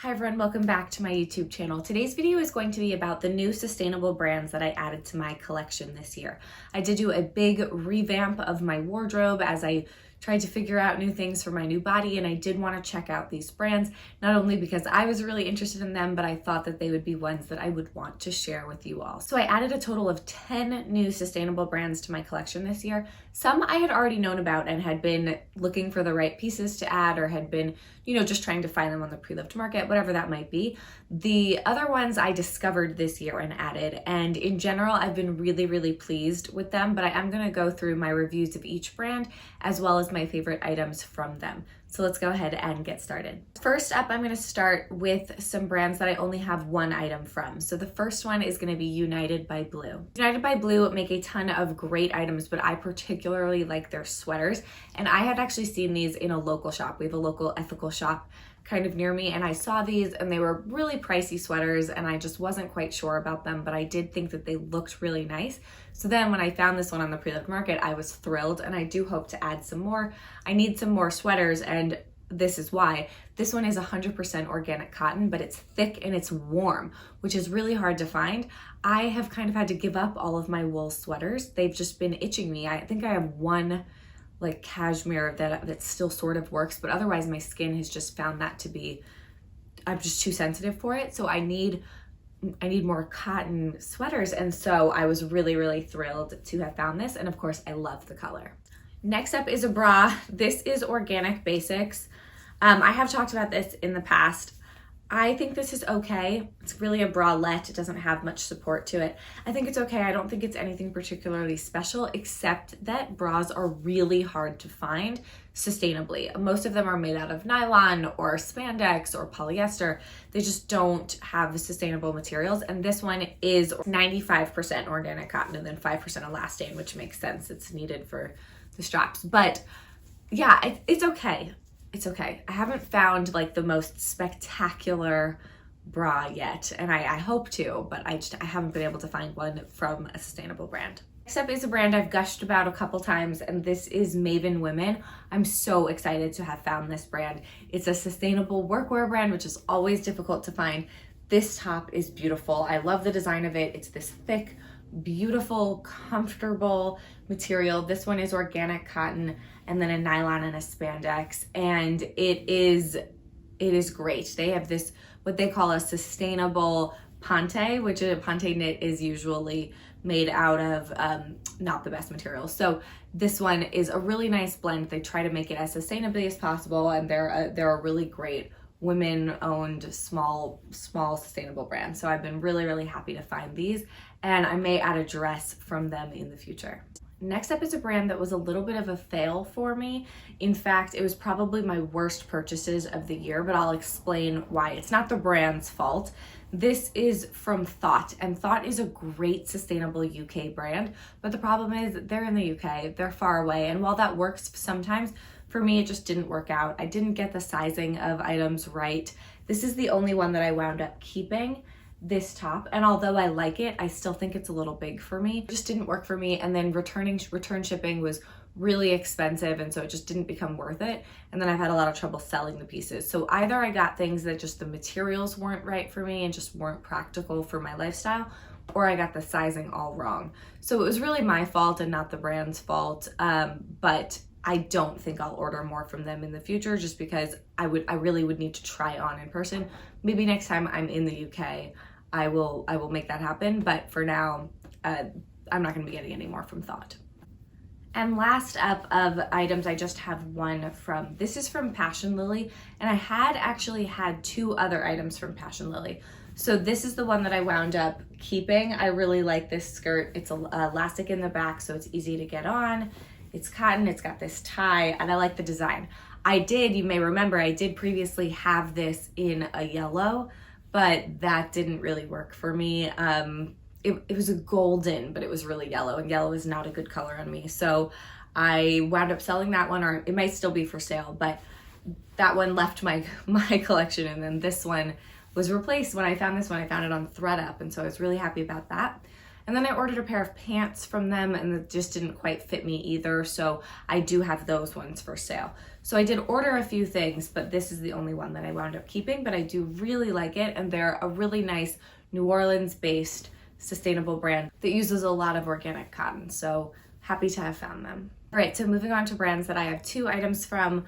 Hi everyone, welcome back to my YouTube channel. Today's video is going to be about the new sustainable brands that I added to my collection this year. I did do a big revamp of my wardrobe as I tried to figure out new things for my new body, and I did want to check out these brands, not only because I was really interested in them, but I thought that they would be ones that I would want to share with you all. So I added a total of 10 new sustainable brands to my collection this year. Some I had already known about and had been looking for the right pieces to add, or had been, just trying to find them on the pre-loved market, whatever that might be. The other ones I discovered this year and added, and in general, I've been really, really pleased with them, but I am gonna go through my reviews of each brand as well as my favorite items from them. So let's go ahead and get started. First up, I'm gonna start with some brands that I only have one item from. So the first one is gonna be United by Blue. United by Blue make a ton of great items, but I particularly like their sweaters. And I had actually seen these in a local shop. We have a local ethical shop kind of near me, and I saw these and they were really pricey sweaters and I just wasn't quite sure about them, but I did think that they looked really nice. So then when I found this one on the pre-loved market, I was thrilled, and I do hope to add some more. I need some more sweaters, and this is why. This one is 100% organic cotton, but it's thick and it's warm, which is really hard to find. I have kind of had to give up all of my wool sweaters. They've just been itching me. I think I have one like cashmere that still sort of works, but otherwise my skin has just found that to be, I'm just too sensitive for it. So I need more cotton sweaters. And so I was really, really thrilled to have found this. And of course I love the color. Next up is a bra. This is Organic Basics. I have talked about this in the past. I think this is okay. It's really a bralette. It doesn't have much support to it. I think it's okay. I don't think it's anything particularly special, except that bras are really hard to find sustainably. Most of them are made out of nylon or spandex or polyester. They just don't have the sustainable materials. And this one is 95% organic cotton and then 5% elastane, which makes sense. It's needed for the straps. But yeah, it's okay. It's okay. I haven't found like the most spectacular bra yet, and I hope to, but I haven't been able to find one from a sustainable brand. Next up is a brand I've gushed about a couple times, and this is Maven Women. I'm so excited to have found this brand. It's a sustainable workwear brand, which is always difficult to find. This top is beautiful. I love the design of it. It's this thick, beautiful, comfortable material. This one is organic cotton and then a nylon and a spandex, and it is great. They have this, what they call a sustainable ponte, which a ponte knit is usually made out of not the best materials. So this one is a really nice blend. They try to make it as sustainably as possible, and they're a really great women-owned small sustainable brand. So I've been really, really happy to find these, and I may add a dress from them in the future. Next up is a brand that was a little bit of a fail for me. In fact, it was probably my worst purchases of the year, but I'll explain why. It's not the brand's fault. This is from Thought, and Thought is a great sustainable UK brand, but the problem is they're in the UK, they're far away, and while that works sometimes, for me, it just didn't work out. I didn't get the sizing of items right. This is the only one that I wound up keeping, this top, and although I like it, I still think it's a little big for me. It just didn't work for me, and then return shipping was really expensive, and so it just didn't become worth it. And then I've had a lot of trouble selling the pieces. So either I got things that just the materials weren't right for me and just weren't practical for my lifestyle, or I got the sizing all wrong. So it was really my fault and not the brand's fault, but I don't think I'll order more from them in the future, just because I really would need to try on in person. Maybe next time I'm in the UK, I will make that happen. But for now, I'm not gonna be getting any more from Thought. And last up of items, I just have one from, this is from Passion Lily, and I had actually had two other items from Passion Lily. So this is the one that I wound up keeping. I really like this skirt. It's elastic in the back, so it's easy to get on. It's cotton, it's got this tie, and I like the design. You may remember, I did previously have this in a yellow, but that didn't really work for me. It was a golden, but it was really yellow, and yellow is not a good color on me. So I wound up selling that one, or it might still be for sale, but that one left my collection, and then this one was replaced. When I found this one, I found it on ThredUp, and so I was really happy about that. And then I ordered a pair of pants from them and it just didn't quite fit me either. So I do have those ones for sale. So I did order a few things, but this is the only one that I wound up keeping, but I do really like it. And they're a really nice New Orleans based sustainable brand that uses a lot of organic cotton. So happy to have found them. All right, so moving on to brands that I have 2 items from.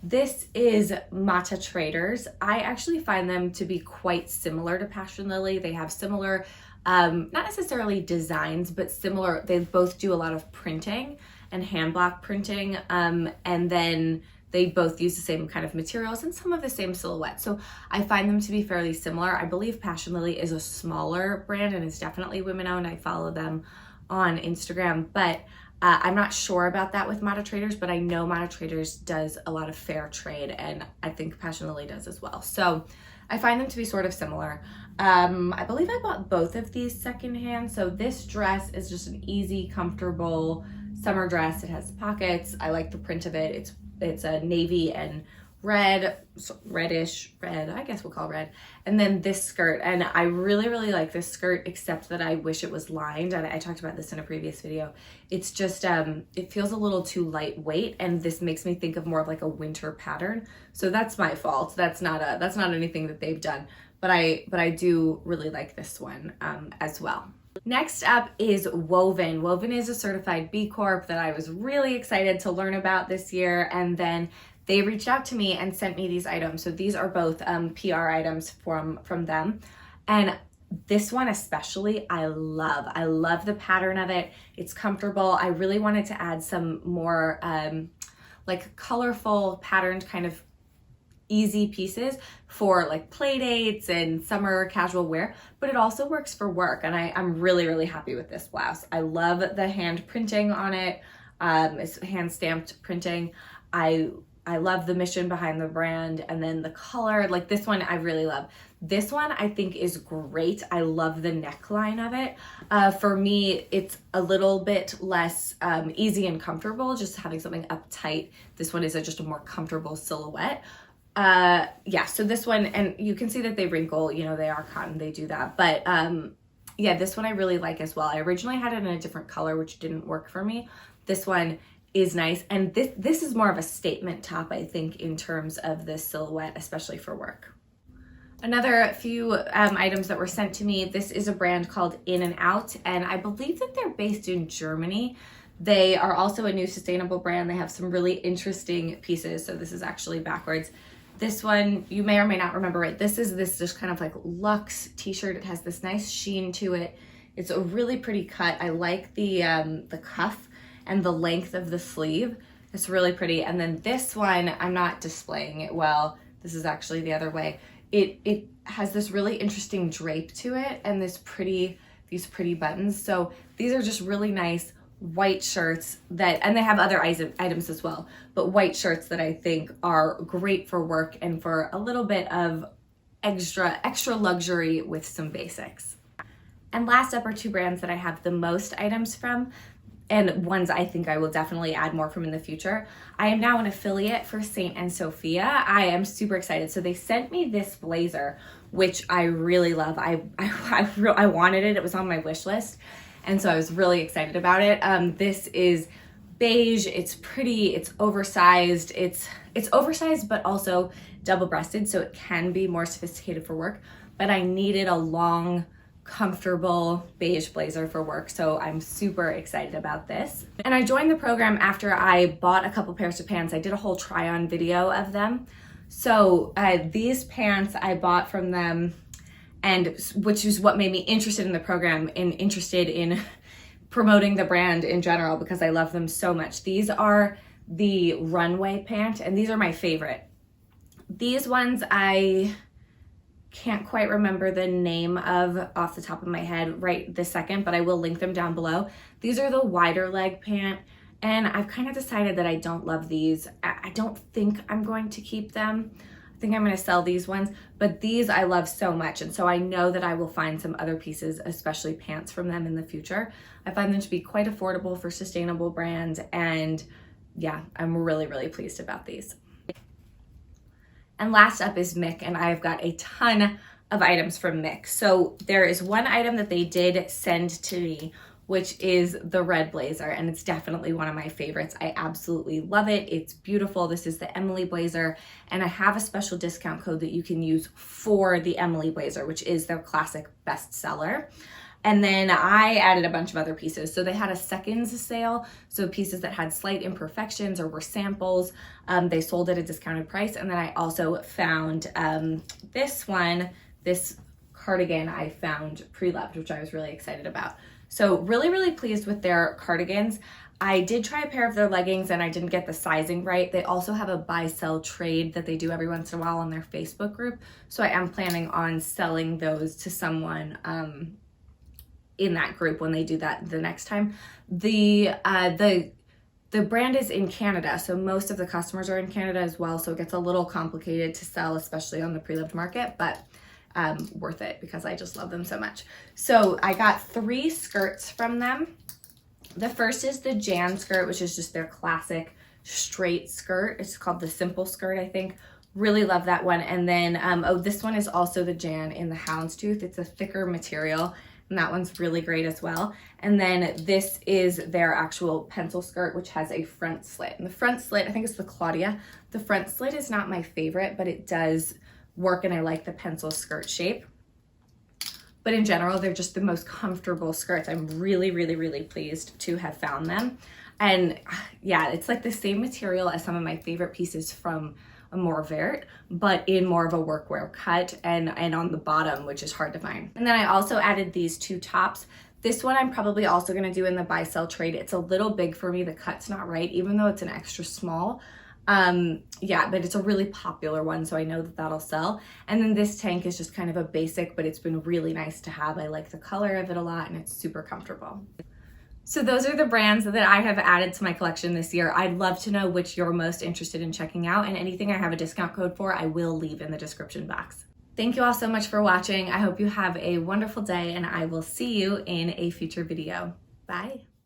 This is Mata Traders. I actually find them to be quite similar to Passion Lily. They have similar, not necessarily designs, but similar. They both do a lot of printing and hand block printing. And then they both use the same kind of materials and some of the same silhouettes. So I find them to be fairly similar. I believe Passion Lily is a smaller brand and it's definitely women owned. I follow them on Instagram, but I'm not sure about that with Mata Traders, but I know Mata Traders does a lot of fair trade and I think Passion Lily does as well. So I find them to be sort of similar. I believe I bought both of these secondhand. So this dress is just an easy, comfortable summer dress. It has pockets. I like the print of it. It's a navy and red, reddish red, I guess we'll call red. And then this skirt, and I really, really like this skirt, except that I wish it was lined. And I talked about this in a previous video. It's just, it feels a little too lightweight, and this makes me think of more of like a winter pattern. So that's my fault. That's not anything that they've done, but I do really like this one as well. Next up is Woven. Woven is a certified B Corp that I was really excited to learn about this year, and then they reached out to me and sent me these items. So these are both PR items from them. And this one especially, I love the pattern of it. It's comfortable. I really wanted to add some more like colorful patterned kind of easy pieces for like play dates and summer casual wear, but it also works for work. And I'm really, really happy with this blouse. I love the hand printing on it. It's hand stamped printing. I love the mission behind the brand, and then the color, like this one I really love. This one I think is great. I love the neckline of it. For me, it's a little bit less easy and comfortable, just having something uptight. This one is just a more comfortable silhouette. Yeah, so this one, and you can see that they wrinkle, you know, they are cotton, they do that. But yeah, this one I really like as well. I originally had it in a different color, which didn't work for me. This one is nice, and this is more of a statement top, I think, in terms of the silhouette, especially for work. Another few items that were sent to me. This is a brand called In and Out, and I believe that they're based in Germany. They are also a new sustainable brand. They have some really interesting pieces. So this is actually backwards. This one, you may or may not remember it. This is this just kind of like luxe t-shirt. It has this nice sheen to it. It's a really pretty cut. I like the cuff and the length of the sleeve. It's really pretty. And then this one, I'm not displaying it well. This is actually the other way. It has this really interesting drape to it and these pretty buttons. So these are just really nice white shirts that, and they have other items as well, but white shirts that I think are great for work and for a little bit of extra luxury with some basics. And last up are 2 brands that I have the most items from, and ones I think I will definitely add more from in the future. I am now an affiliate for Saint and Sophia. I am super excited. So they sent me this blazer, which I really love. I wanted it. It was on my wish list. And so I was really excited about it. This is beige. It's pretty. It's oversized. It's oversized, but also double-breasted. So it can be more sophisticated for work. But I needed a long, comfortable beige blazer for work, so I'm super excited about this. And I joined the program after I bought a couple pairs of pants. I did a whole try-on video of them. So these pants I bought from them, and which is what made me interested in the program and interested in promoting the brand in general, because I love them so much. These are the runway pant, and these are my favorite. These ones I can't quite remember the name of off the top of my head right this second, but I will link them down below. These are the wider leg pant, and I've kind of decided that I don't love these. I don't think I'm going to keep them. I think I'm going to sell these ones, but these I love so much, and so I know that I will find some other pieces, especially pants, from them in the future. I find them to be quite affordable for sustainable brands, and yeah, I'm really, really pleased about these. And last up is Mick, and I've got a ton of items from Mick. So there is one item that they did send to me, which is the red blazer, and it's definitely one of my favorites. I absolutely love it. It's beautiful. This is the Emily blazer, and I have a special discount code that you can use for the Emily blazer, which is their classic bestseller. And then I added a bunch of other pieces. So they had a seconds sale, so pieces that had slight imperfections or were samples, they sold at a discounted price. And then I also found this cardigan I found pre-loved, which I was really excited about. So really pleased with their cardigans. I did try a pair of their leggings and I didn't get the sizing right. They also have a buy sell trade that they do every once in a while on their Facebook group. So I am planning on selling those to someone in that group when they do that the next time. The brand is in Canada, so most of the customers are in Canada as well, so it gets a little complicated to sell, especially on the pre-loved market, but worth it because I just love them so much. So I got 3 skirts from them. The first is the Jan skirt, which is just their classic straight skirt. It's called the simple skirt, I think. Really love that one. And then, this one is also the Jan in the houndstooth. It's a thicker material, and that one's really great as well. And then this is their actual pencil skirt, which has a front slit. And the front slit, I think it's the Claudia. The front slit is not my favorite, but it does work, and I like the pencil skirt shape. But in general, they're just the most comfortable skirts. I'm really pleased to have found them. And yeah, it's like the same material as some of my favorite pieces from More Vert, but in more of a workwear cut and on the bottom, which is hard to find. And then I also added these 2 tops. This one I'm probably also gonna do in the buy sell trade. It's a little big for me, the cut's not right, even though it's an extra small. Yeah, but it's a really popular one, so I know that that'll sell. And then this tank is just kind of a basic, but it's been really nice to have. I like the color of it a lot, and it's super comfortable. So those are the brands that I have added to my collection this year. I'd love to know which you're most interested in checking out, and anything I have a discount code for, I will leave in the description box. Thank you all so much for watching. I hope you have a wonderful day, and I will see you in a future video. Bye.